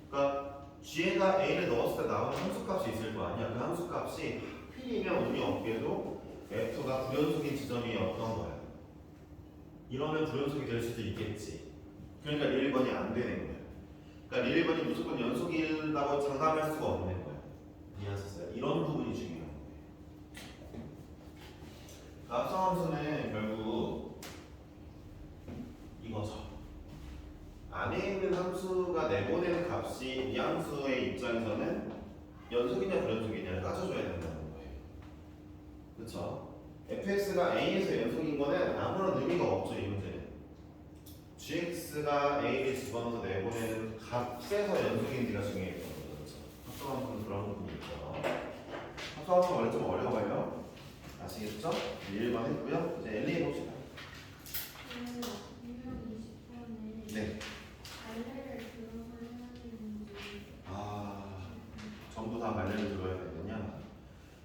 그러니까 g에다 a를 넣었을 때 나오는 함수값이 있을 거 아니야. 그 함수값이 하필이면 운이 없게도 f가 불연속인 지점이었던 거야. 이러면 불연속이 될 수도 있겠지. 그러니까 1번이 안 되는 거야. 그러니까 리일번이 무조건 연속이라고 장담할 수가 없는 거예요. 이해하셨어요? 이런 부분이 중요해요. 합성함수는 결국 이거죠. 안에 있는 함수가 내보내는 값이 이 함수의 입장에서는 연속이냐 불연속이냐를 따져줘야 된다는 거예요. 그렇죠? fx가 a에서 연속인 거는 아무런 의미가 없죠. 이 문제는. gx가 a를 집어넣어서 내보내는 값에서 연속인지가 중요했던 거죠. 그렇죠? 합성함수는 그런 부분이 있죠. 합성함수 원래 좀 어려워요. 아시겠죠? 1번 했고요. 이제 L 해봅시다. 네. 전부 다 관례를 들어야 되느냐?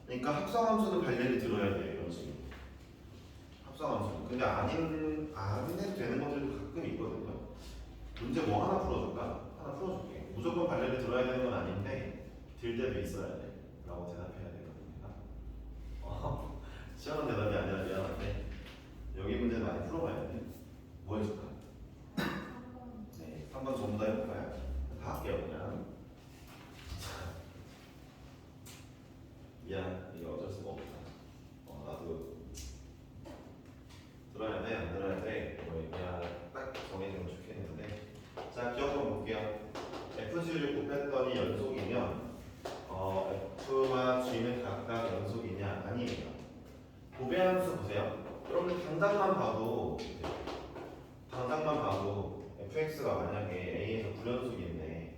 그러니까 합성함수는 관례를 들어야 돼요. 이런 식으로. 합성함수는. 근데 안 해도 되는 것들도 가끔 있거든요. 문제 뭐 하나 풀어줄까? 하나 풀어줄게. 무조건 관례를 들어야 되는 건 아닌데 들 때도 있어야 돼. 라고 대답해야 되거든요. 시원한 대답이 아니라 미안한데 여기 문제는 많이 풀어봐야 돼. 뭐 해줄까? 네, 3번 전부 다 해볼까요? 다 할게요 그냥. 미안, 이거 어쩔 수가 없다. 나도 들어야 돼, 안 들어야 돼. 이거 그냥 딱 정해주면 좋겠는데. 자, 기억 좀 볼게요. FG를 곱했더니 연속이면 F와 G는 각각 연속이냐? 아니에요. 고배함수 보세요. 여러분 당장만 봐도 fx가 만약에 a에서 불연속인데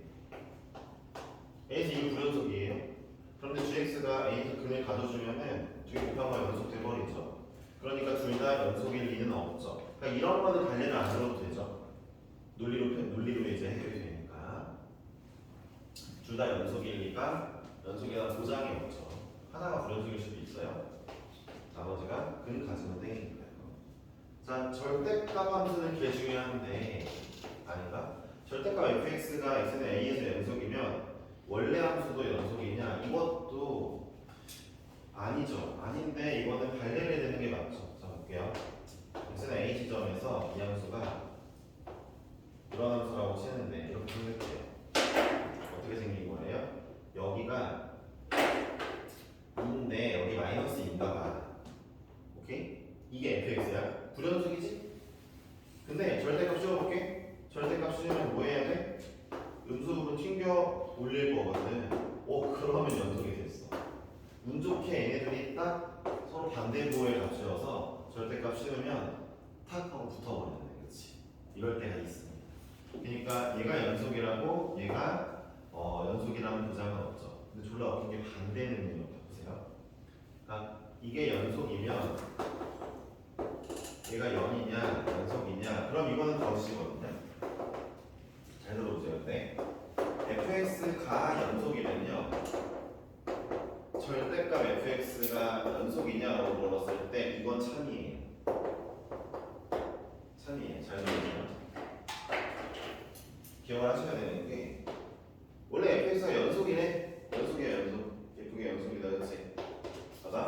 a에서 이미 불연속이에요. 그런데 gx가 a에서 근을 가져주면은 두 개 곱한 거 연속돼 버리죠. 그러니까 둘 다 연속일 리는 없죠. 그러니까 이런 거는 관례를 안 들어도 되죠. 논리로 이제 해결이 되니까 둘 다 연속일 리가 연속이라는 보장이 없죠. 하나가 불연속일 수도 있어요. 나머지가 근 가지면 되니까요. 자, 절대값 함수는 개 중요한데 아닌가? 절대값 fx가 x는 a에서 연속이면 원래 함수도 연속이냐? 이것도 아니죠. 아닌데 이거는 발레를 되는 게 맞죠. 자, 볼게요. x는 a 지점에서 이 함수가 이런 함수라고 치는데 이렇게 생길게요. 어떻게 생긴 거예요? 여기가 2인데 여기 마이너스 2인가 봐. 오케이? 이게 fx야. 불연속이지? 근데 절대값 씌워볼게. 절대값 씌우면 뭐 해야 돼? 음수부분 튕겨 올릴 거거든. 그러면 연속이 됐어. 운 좋게 얘네들이 딱 서로 반대부호의 값이어서 절대값 씌우면 탁 하고 붙어버리는 거지. 이럴 때가 있습니다. 그러니까 얘가 연속이라고 얘가 연속이라는 보장은 없죠. 근데 졸라 웃긴 게 반대 능력을 보세요. 그러니까 이게 연속이면 얘가 0이냐 연속이냐 그럼 이거는 덧이거든요. 잘 들어보세요. 네. fx가 연속이면요 절대값 fx가 연속이냐라고 물었을 때 이건 참이에요. 참이에요. 잘 들어보세요. 기억을 하셔야 되는 게 원래 fx가 연속이네. 연속이야 연속. 예쁘게 연속이다 그치? 맞아?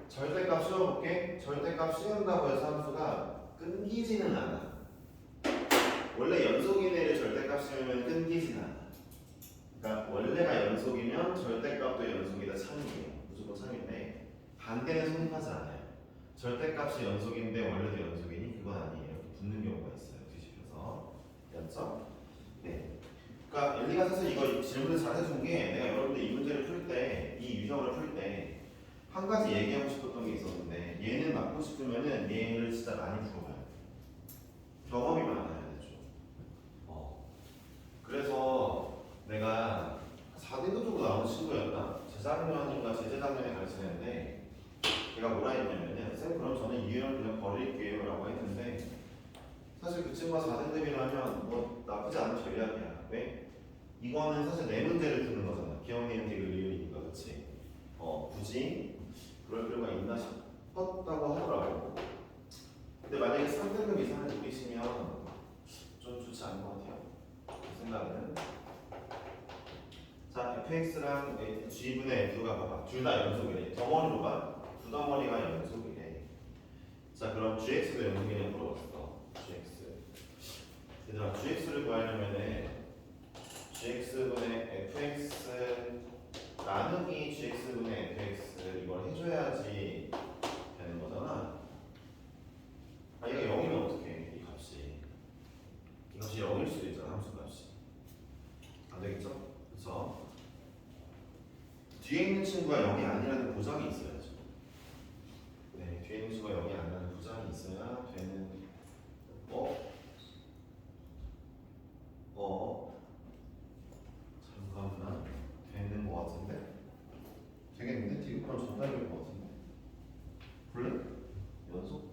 절대값 씌워볼게. 절대값 씌운다고 해서 함수가 끊기지는 않아. 원래 연속인 애를 절대값 씌우면 끊기지는 않아. 그러니까 원래가 연속이면 절대값도 연속이다 참이에요. 무조건 참인데 반대는 성립하지 않아요. 절대값이 연속인데 원래도 연속이니 그건 아니에요. 이렇게 붙는 경우가 있어요. 뒤집혀서. 됐죠? 네. 그러니까 엘리가 사실 이거 질문을 잘 해준 게 내가 여러분들 이 문제를 풀 때, 이 유형을 풀 때 한 가지 얘기하고 싶었던 게 있었는데 얘는 맞고 싶으면은 얘를 진짜 많이 풀어봐요. 경험이 많아야 되죠. 그래서 내가 4등급 정도 나오는 친구였나? 재작년인가 제재작년에 가르치는데 걔가 뭐라 했냐면은 쌤 그럼 저는 이 유형 그냥 버릴게요 라고 했는데 사실 그 친구가 4등급이라면 뭐 나쁘지 않은 전략이야. 왜? 이거는 사실 네 문제를 푸는 거잖아. 기억니은 디귿 리을이니까 그치? 굳이 그럴 필요가 있나 싶었다고 하더라고. 근데 만약에 3등급 이상을 노리시면 좀 좋지 않은 것 같아요. 그 생각은. 자, fx랑 g분의 f가 봐봐. 둘 다 연속이래. 덩어리로 봐. 두 덩어리가 연속이래. 자, 그럼 gx도 연속이냐고 물어봤어. gx. 얘들아, gx를 구하려면은 gx분의 fx 나누기 gx분의 fx 이걸 해줘야지 되는 거잖아. 아 얘가 0이면 어떡해 이 값이. 이 값이 0일 수도 있잖아 함수 값이. 안 되겠죠? 그쵸? 뒤에 있는 친구가 0이 아니라는 보장이 있어야죠. 네, 뒤에 있는 친구가 0이 아니라는 보장이 있어야 되는 잠깐만 되는 거 같은데? 되겠는데? 디귿랑 정답일 것 같은데? 볼래? 연속?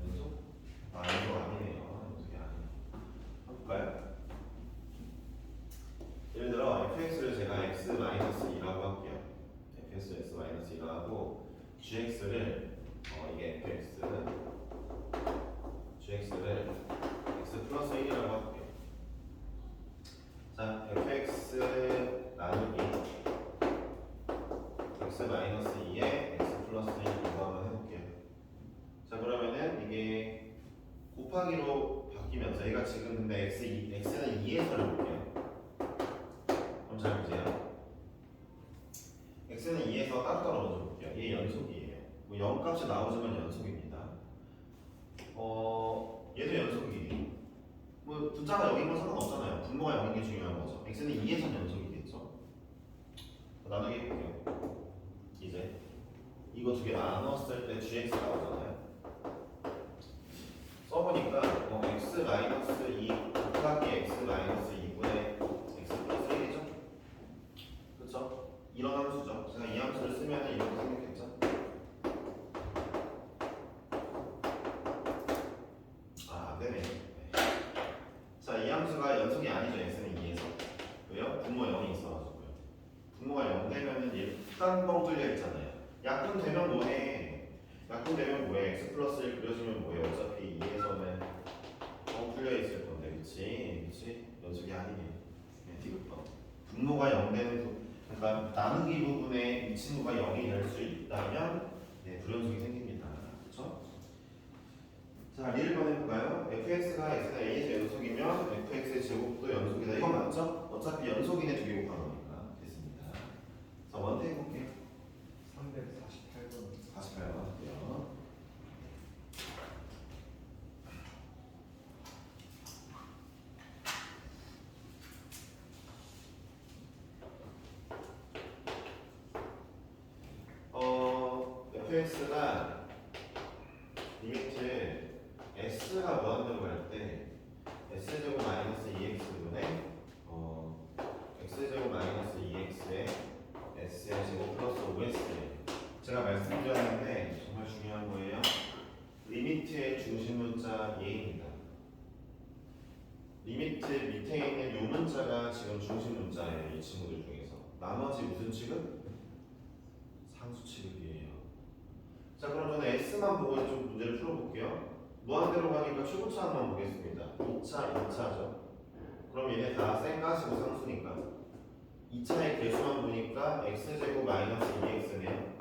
연속? 아 이거 아니네요. 연속이 아니에요. 한번 볼까요? 예를 들어 fx를 제가 x-2라고 할게요. fx를 x-2라고 하고 gx를 이게 gx를 x 플러스 1이라고 할게요. 자, fx 나누기 x 마이너스 2에 x 플러스 1 이거 한번 해볼게요. 자, 그러면은 이게 곱하기로 바뀌면서 얘가 지금 근데 x는 2에서를 볼게요. 그럼 잘 보세요. x는 2에서 따로따로 먼저 볼게요. 얘 연속이에요. 뭐 0 값이 나오지만 연속입니다. 얘도 연속이에요. 뭐 분자가 여기 있는 건 상관없잖아요. 분모가 여기 있는 게 중요한 거죠. x는 2에선 연속이겠죠. 나누기 해볼게요. 이제 이거 두 개 나눴을 때 gx 나오잖아요. 써보니까 x 마이너스 2 곱하기 x 마이너스 2분의 x 플러스 1이죠. 그렇죠? 이런 함수죠. 제가 이 함수를 쓰면 이렇게 생겼겠죠. 아, 안되네. 자, 이 함수가 연속이 아니죠. x는 2에서. 왜요? 분모 0이 있어가지고요. 분모가 0 되면은 일단 뻥 뚫려 있잖아요. 약분되면 뭐해? 약분되면 뭐해? x 플러스 1 그려주면 뭐해? 어차피 2에서는 뻥 뚫려 있을 건데, 그치? 그치? 연속이 아니네. 디귿번. 분모가 0 되는 그러니까 나누기 부분에 이 친구가 0이 될 수 있다면 불연속이 생깁니다. 그렇죠? 자, 리를 꺼내볼까요? fx가 x가 a에서 연속이면 fx의 제곱도 연속이다. 이거 맞죠? 어차피 연속인의 두 개 곱한 거니까 됐습니다. 자, 원태 해볼게요. 348번. 48번 할게요. fx가 리미트 s가 무한대로 갈 때 s제곱 마이너스 2x분의 x제곱 마이너스 2x에 s의 제곱 플러스 5s예요. 제가 말씀드렸는데 정말 중요한 거예요. 리미트의 중심 문자 얘입니다. 리미트 밑에 있는 요 문자가 지금 중심 문자예요. 이 친구들 중에서 나머지 무슨 취급? 상수 취급이에요. 자, 그럼 저는 S만 보고 좀 문제를 풀어볼게요. 무한대로 가니까 최고차 한번 보겠습니다. 2차, 2차죠. 그럼 얘네 다 쌩까지고 상수니까 2차의 개수만 보니까 x제곱 마이너스 2x네요.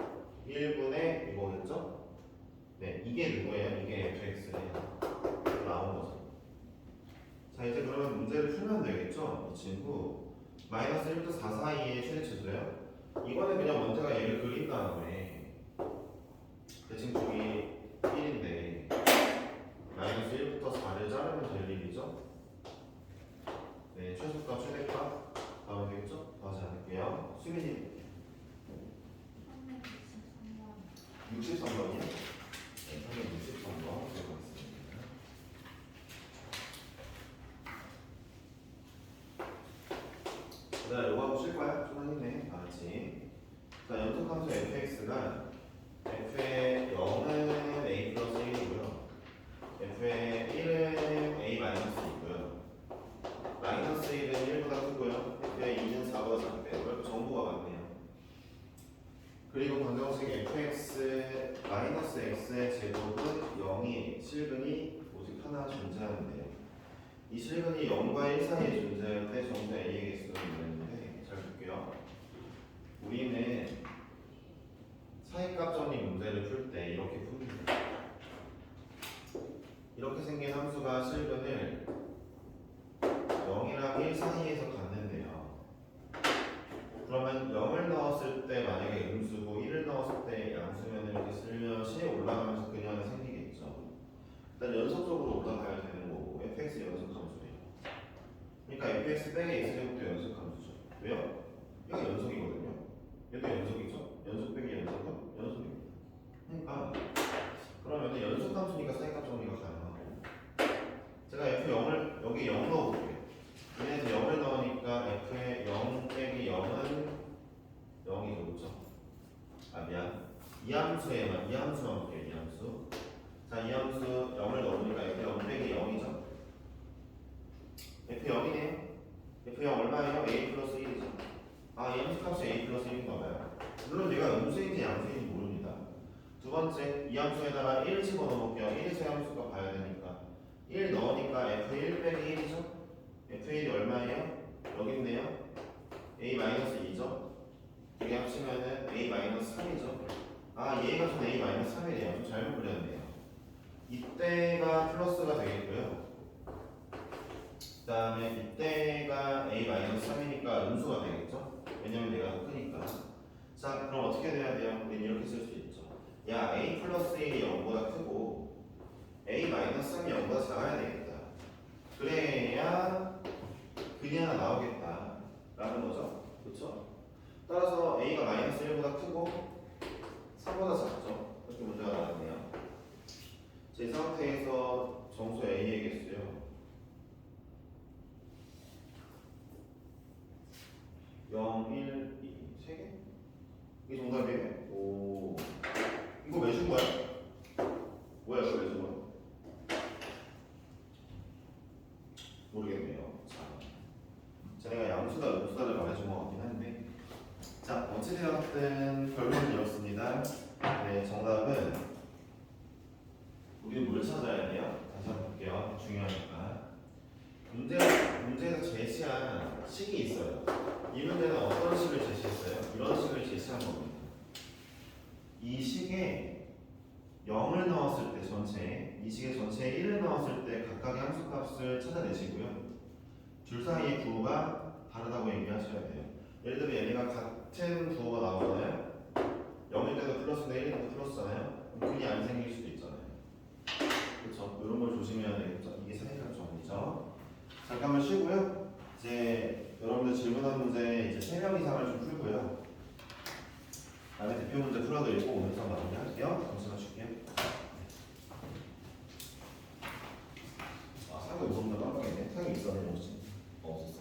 1분의 이거겠죠? 네, 이게 누구예요? 이게 fx예요. 나온 거죠. 자, 이제 그러면 문제를 풀면 되겠죠? 이 친구 마이너스 1부터 4 사이의 최대치수예요. 이거는 그냥 원태가 얘를 그린 다음에 대칭 쪽이 1인데 마이너스 1부터 4를 자르면 될 일이죠. 네, 최소값 최대값 나오면 되겠죠? 더 하지 않을게요. 수민이 63번이요? 네, 363번 들어가겠습니다. 자, 이거 하고 쉴 거야? 좀 하겠네. 알았지? 자, 연속함수 fx가 f의 0은 a 플러스 1이고요. f의 1은 a 마이너스 2고요. 마이너스 1은 1보다 크고요. f의 2는 4보다 작대요. 그렇게 정보가 많네요. 그리고 방정식 fx 마이너스 x의 제곱은 0이 실근이 오직 하나 존재하는데요. 이 실근이 0과 1 사이에 존재할 때 정수 a의 개수는 있는데 잘 볼게요. 우리는 사익값 정리 문제를 풀 때 이렇게 풉니다. 이렇게 생긴 함수가 실근을 0이랑 1 사이에서 갔는데요. 그러면 0을 넣었을 때 만약에 음수고 1을 넣었을 때 양수면 이렇게 쓰면 시에 올라가면서 그냥 생기겠죠. 일단 연속적으로 올라가야 되는 거고 fx 연속 함수예요. 그러니까 fx 빼기 x제곱도 연속 함수죠. 왜요? 얘가 연속이거든요. 얘도 연속이죠. 연속 빼기 연속은 연속입니다. 그러니까 그러면 연속 함수니까 사이값 정리가 가능하고 제가 f0을 여기 0 넣어볼게요. 얘네에서 0을 넣으니까 f의 0 빼기 0은 0이죠. 그렇죠? 아 미안. 이 함수에만 이 함수만 볼게요. 이 함수. 자, 이 함수 0을 넣으니까 f0 빼기 0이죠. f0이네요. f0 얼마예요? a 플러스 1이죠. 아, 이 함수값이 a 플러스 1인가 봐요. 물론 얘가 음수인지 양수인지 모릅니다. 두 번째, 이 함수에다가 1 집어넣을게요. 1에서 함수가 봐야 되니까 1 넣으니까 f1 빼기 1이죠. f1이 얼마예요? 여기 있네요. a-2죠. 두개 합치면은 a-3이죠. 아, 얘가 전 a-3이네요. 좀 잘못 그렸네요. 이때가 플러스가 되겠고요. 그 다음에 이때가 a-3이니까 음수가 되겠죠. 왜냐면 얘가 더 크니까. 자, 그럼 어떻게 돼야 돼요? 우린 이렇게 쓸 수 있죠. 야, a 플러스 1이 0보다 크고 a-3이 0보다 작아야 되겠다. 그래야 그냥 나오겠다 라는 거죠. 그렇죠? 따라서 a가 마이너스 1보다 크고 3보다 작죠. 이렇게 문제가 나왔네요. 제 상태에서 정수 a의 개수요 0, 1, 2, 3개? 이게 정답이에요? 오, 이거 왜 준 거야? 뭐야 이거 왜 준 거야? 모르겠네요. 자, 내가 양수다 음수다를 말해준 것 같긴 한데 자, 어찌되었든 결론은 이렇습니다. 네, 정답은 우리 뭘 찾아야 돼요? 다시 한번 볼게요. 중요하니까. 문제에서 제시한 식이 있어요. 이 문제는 어떤 식을 제시했어요? 이런 식을 제시한 겁니다. 이 식에 0을 넣었을 때 전체에, 이 식의 전체에 1을 넣었을 때 각각의 함수값을 찾아내시고요. 둘 사이의 부호가 다르다고 얘기하셔야 돼요. 예를 들면 얘네가 같은 부호가 나오잖아요. 0일 때도 플러스인데 1일 때도 플러스잖아요. 그럼 균이 안 생길 수도 있잖아요. 그렇죠? 이런 걸 조심해야 되겠죠. 이게 사이값 정리죠. 잠깐만 쉬고요. 이제 여러분들 질문한 문제 이제 3명 이상을 좀 풀고요. 다음에 대표 문제 풀어드리고 오늘 수업 마무리할게요. 잠시만 쉴게요. 아, 상이 오른다 깜빡이네. 상이 있었네 혹시? 없었어.